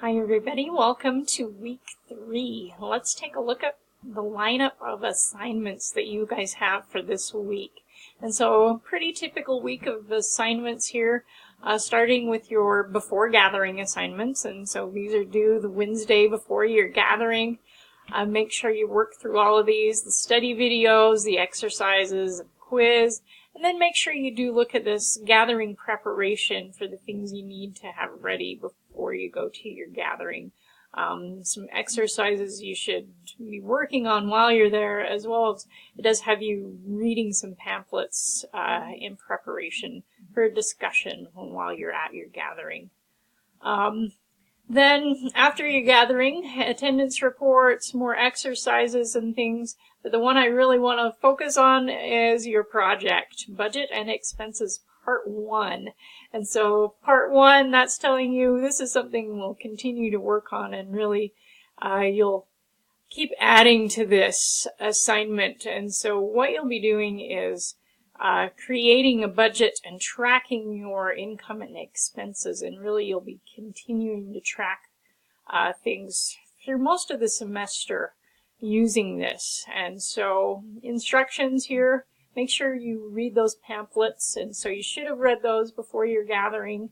Hi everybody, welcome to week 3. Let's take a look at the lineup of assignments that you guys have for this week. And so a pretty typical week of assignments here, starting with your before gathering assignments. And so these are due the Wednesday before your gathering. Make sure you work through all of these, the study videos, the exercises, the quiz, and then make sure you do look at this gathering preparation for the things you need to have ready before you go to your gathering. Some exercises you should be working on while you're there, as well as it does have you reading some pamphlets in preparation for a discussion while you're at your gathering. Then, after your gathering, attendance reports, more exercises and things. But the one I really want to focus on is your project, Budget and Expenses Part 1. And so, Part 1, that's telling you this is something we'll continue to work on, and really you'll keep adding to this assignment. And so what you'll be doing is creating a budget and tracking your income and expenses, and really you'll be continuing to track things through most of the semester using this. And so instructions here, make sure you read those pamphlets, and so you should have read those before your gathering.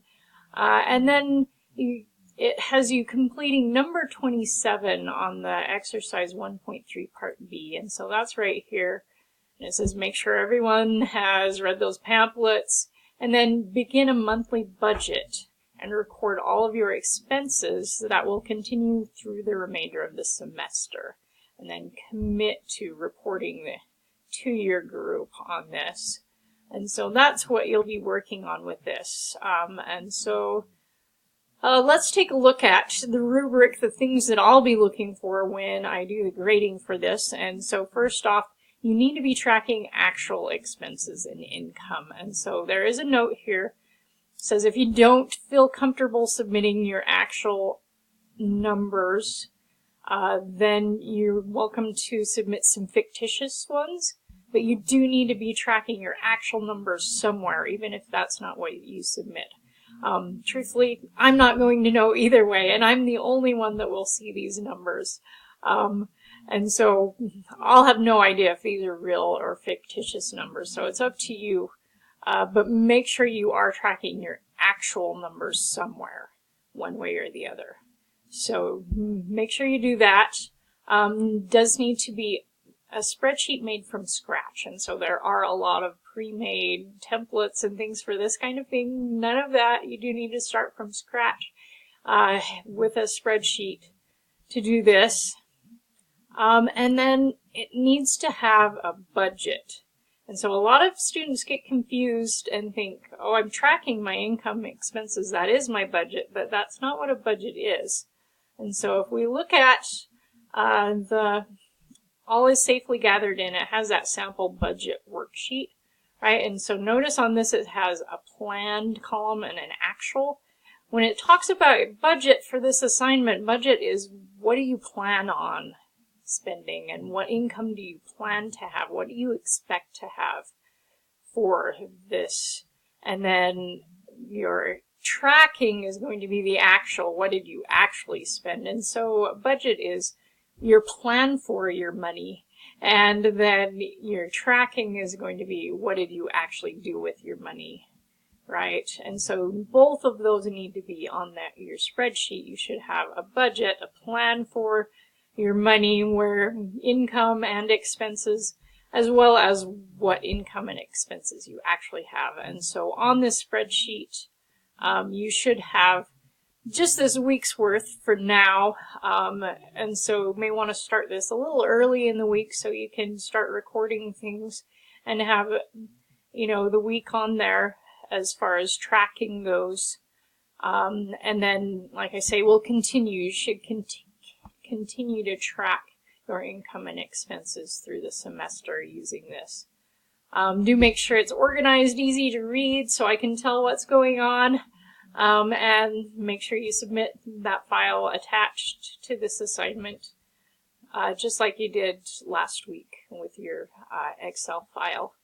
And then it has you completing number 27 on the exercise 1.3 part B, and so that's right here. And it says make sure everyone has read those pamphlets, and then begin a monthly budget and record all of your expenses that will continue through the remainder of the semester. And then commit to reporting to your group on this. And so that's what you'll be working on with this. Let's take a look at the rubric, the things that I'll be looking for when I do the grading for this. And so first off, you need to be tracking actual expenses and income. And so there is a note here. It says if you don't feel comfortable submitting your actual numbers, then you're welcome to submit some fictitious ones. But you do need to be tracking your actual numbers somewhere, even if that's not what you submit. Truthfully, I'm not going to know either way, and I'm the only one that will see these numbers. And so I'll have no idea if these are real or fictitious numbers, so it's up to you. But make sure you are tracking your actual numbers somewhere, one way or the other. So make sure you do that. Does need to be a spreadsheet made from scratch, and so there are a lot of pre-made templates and things for this kind of thing. None of that. You do need to start from scratch with a spreadsheet to do this. And then it needs to have a budget. And so a lot of students get confused and think, oh, I'm tracking my income expenses. That is my budget, but that's not what a budget is. And so if we look at the All is Safely Gathered In, it has that sample budget worksheet, right? And so notice on this it has a planned column and an actual. When it talks about budget for this assignment, budget is what do you plan on spending and what income do you plan to have? What do you expect to have for this? And then your tracking is going to be the actual, what did you actually spend? And so a budget is your plan for your money, and then your tracking is going to be what did you actually do with your money, right? And so both of those need to be on your spreadsheet. You should have a budget, a plan for your money, where income and expenses, as well as what income and expenses you actually have. And so on this spreadsheet, you should have just this week's worth for now. And so may want to start this a little early in the week so you can start recording things and have, the week on there as far as tracking goes. And then, like I say, we'll continue. You should continue to track your income and expenses through the semester using this. Do make sure it's organized, easy to read, so I can tell what's going on. And make sure you submit that file attached to this assignment, just like you did last week with your Excel file.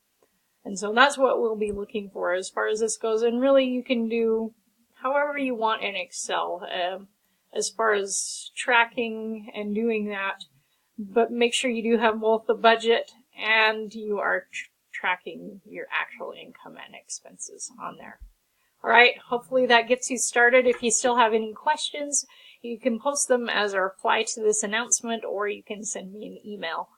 And so that's what we'll be looking for as far as this goes. And really you can do however you want in Excel. as far as tracking and doing that. But make sure you do have both the budget and you are tracking your actual income and expenses on there. All right, hopefully that gets you started. If you still have any questions, you can post them as a reply to this announcement, or you can send me an email.